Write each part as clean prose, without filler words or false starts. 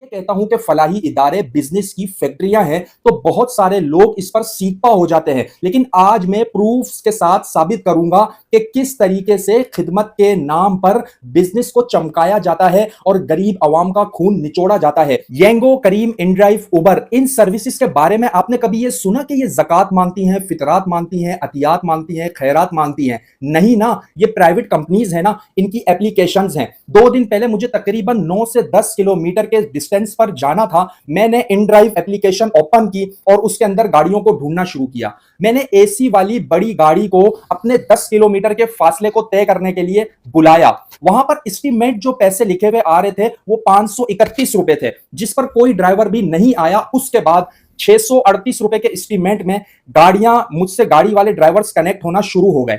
कहता हूं कि फलाही इदारे बिजनेस की फैक्ट्रियां हैं तो बहुत सारे लोग इस पर सीखपा हो जाते हैं, लेकिन आज मैं प्रूफ्स के साथ साबित करूंगा कि किस तरीके से खिदमत के नाम पर बिजनेस को चमकाया जाता है और गरीब आवाम का खून निचोड़ा जाता है। येंगो, करीम, इनड्राइव, उबर, इन सर्विसेज के बारे में आपने कभी ये सुना कि ये ज़कात मांगती हैं, फितरात मांगती हैं, अतियात मांगती हैं, खैरात मांगती हैं? नहीं ना, ये प्राइवेट कंपनीज है ना, इनकी एप्लीकेशंस हैं। 2 दिन पहले मुझे तकरीबन 9 से 10 किलोमीटर के डिस्टेंस पर जाना था। मैंने इनड्राइव एप्लीकेशन ओपन की और उसके अंदर गाड़ियों को ढूंढना शुरू किया। मैंने एसी वाली बड़ी गाड़ी को अपने 10 किलोमीटर के फासले को तय करने के लिए बुलाया। वहां पर एस्टीमेट जो पैसे लिखे हुए आ रहे थे वो 531 रुपए थे, जिस पर कोई ड्राइवर भी नहीं आया। उसके बाद 638 रुपए के एस्टीमेट में गाड़ियां मुझसे गाड़ी वाले ड्राइवर्स कनेक्ट होना शुरू हो गए।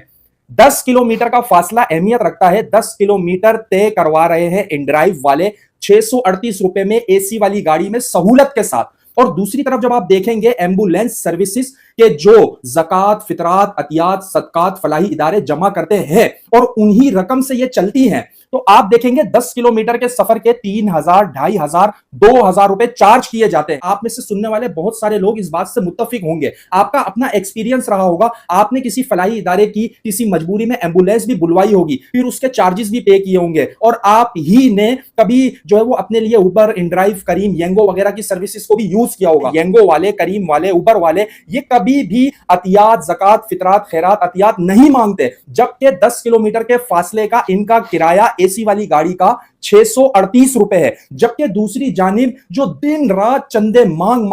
10 किलोमीटर का फासला अहमियत रखता है। 10 किलोमीटर तय करवा रहे हैं इनड्राइव वाले 638 रुपए में, एसी वाली गाड़ी में सहूलत के साथ। और दूसरी तरफ जब आप देखेंगे एम्बुलेंस सर्विसेज के जो ज़कात, फितरात, अतियात, सदकात फलाही इदारे जमा करते हैं और उन्हीं रकम से ये चलती हैं, तो आप देखेंगे 10 किलोमीटर के सफर के 3000, 2500, 2000 रुपए चार्ज किए जाते हैं। आप में से सुनने वाले बहुत सारे लोग इस बात से मुत्तफिक होंगे। आपका अपना एक्सपीरियंस रहा होगा, आपने किसी फलाही इदारे की किसी मजबूरी में एम्बुलेंस भी बुलवाई होगी, फिर उसके चार्जेस भी पे किए होंगे, और आप ही ने कभी जो है वो अपने लिए उबर, इनड्राइव, करीम, येंगो वगैरह की सर्विसेज को भी यूज किया होगा। येंगो वाले, करीम वाले, उबर वाले ये कभी भी अतियात, ज़कात, फितरात, खैरात, अतियात नहीं मांगते, जबकि 10 किलोमीटर के फासले का इनका किराया एसी वाली गाड़ी का 638 रुपए है। जबकि दूसरी जानिब जो दिन रात चंदे मांग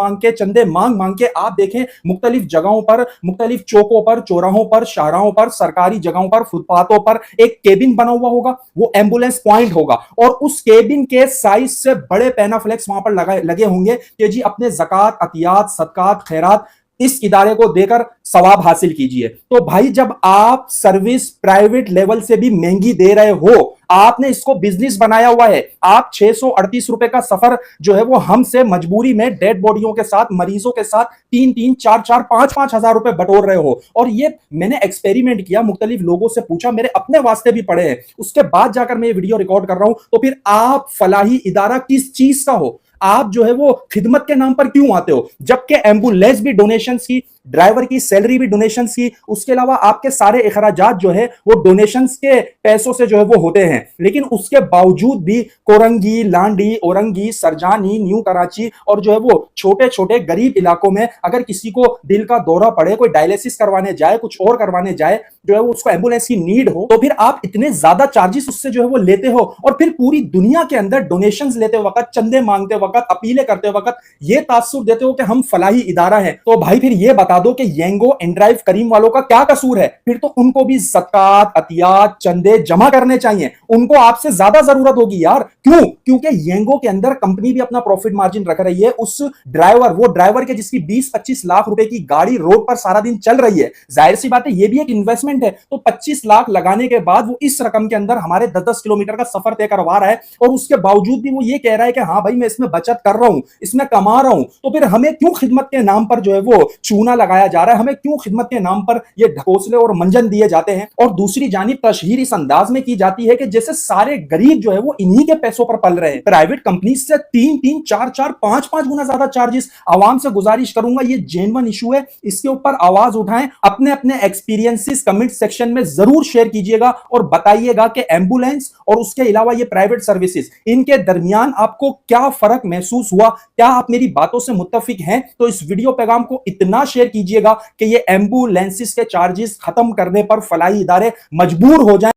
मांग के आप देखें मुख्तलिफ जगहों पर, मुख्तलिफ चौकों पर, चौराहों पर, शाहराहों पर, सरकारी जगहों पर, फुटपाथों पर एक केबिन बना हुआ होगा, वो एम्बुलेंस पॉइंट होगा, और उस केबिन के साइज से बड़े पैनाफ्लेक्स वहां पर लगे होंगे कि जी अपने ज़कात, अतियात, सदकात, खैरात इस इदारे को देकर सवाब हासिल कीजिए। तो भाई जब आप सर्विस प्राइवेट लेवल से भी महंगी दे रहे हो, आपने इसको बिजनेस बनाया हुआ है, आप 638 रुपए का सफर जो है वो हमसे मजबूरी में डेड बॉडियों के साथ, मरीजों के साथ 3-3, 4-4, 5-5 हजार रुपए बटोर रहे हो। और ये मैंने एक्सपेरिमेंट किया, मुख्तलिफ लोगों से पूछा, मेरे अपने वास्ते भी पड़े हैं, उसके बाद जाकर मैं ये वीडियो रिकॉर्ड कर रहा हूं। तो फिर आप फलाही इदारा किस चीज का हो? आप जो है वो खिदमत के नाम पर क्यों आते हो? जबकि एम्बुलेंस भी डोनेशंस की, ड्राइवर की सैलरी भी डोनेशंस की, उसके अलावा आपके सारे इखराजात जो है वो डोनेशंस के पैसों से जो है वो होते हैं। लेकिन उसके बावजूद भी कोरंगी, लांडी, औरंगी, सरजानी, न्यू कराची और जो है वो छोटे छोटे गरीब इलाकों में अगर किसी को दिल का दौरा पड़े, कोई डायलिसिस करवाने जाए, कुछ और करवाने जाए, जो है वो उसको एम्बुलेंस की नीड हो, तो फिर आप इतने ज्यादा चार्जेस उससे जो है वो लेते हो। और फिर पूरी दुनिया के अंदर डोनेशंस लेते वक्त, चंदे मांगते वक्त, अपीलें करते वक्त ये तासुर देते हो कि हम फलाही इदारा है। तो भाई फिर ये बता दो कि येंगो, इनड्राइव, करीम वालों का क्या कसूर है? फिर तो उनको भी ज़कात, अतियात, चंदे जमा करने चाहिए, उनको आपसे ज्यादा जरूरत होगी यार। क्यों? क्योंकि येंगो के अंदर कंपनी भी अपना प्रॉफिट मार्जिन रख रही है। उस ड्राइवर, वो ड्राइवर के जिसकी 20-25 लाख रुपए की गाड़ी रोड पर सारा दिन चल रही है, जाहिर सी बात है ये भी एक इन्वेस्टमेंट है। तो 25 लाख लगाने के बाद वो इस रकम के अंदर हमारे 10-10 किलोमीटर का सफर तय करवा रहा है, और उसके बावजूद भी वो ये कह रहा है कि हाँ भाई मैं इसमें बचत कर रहा हूं, इसमें कमा रहा हूं। तो फिर हमें क्यों खिदमत के नाम पर जो है वो चूना लगाया जा रहा है? हमें क्यों खिदमत के नाम पर ये ढकोसले और मंजन दिए जाते हैं? और दूसरी जानिब तशहीर इस अंदाज में की जाती है कि जैसे सारे गरीब जो है वो इन्हीं के पैसों पर पल रहे हैं। प्राइवेट कंपनी से 3-3, 4-4, 5-5 गुना ज्यादा चार्जेस। आवाम से गुजारिश करूंगा, ये जेन्युइन इशू है, इसके ऊपर आवाज उठाएं, अपने अपने एक्सपीरियंसेस कमेंट सेक्शन में जरूर शेयर कीजिएगा और बताइएगा कि एम्बुलेंस और उसके अलावा ये प्राइवेट सर्विसेज, इनके दरमियान आपको क्या फर्क महसूस हुआ? क्या आप मेरी बातों से मुत्तफिक हैं? तो इस वीडियो पैगाम को इतना शेयर कीजिएगा कि ये एम्बुलेंसेस के चार्जेस खत्म करने पर फलाही इदारे मजबूर हो जाएं।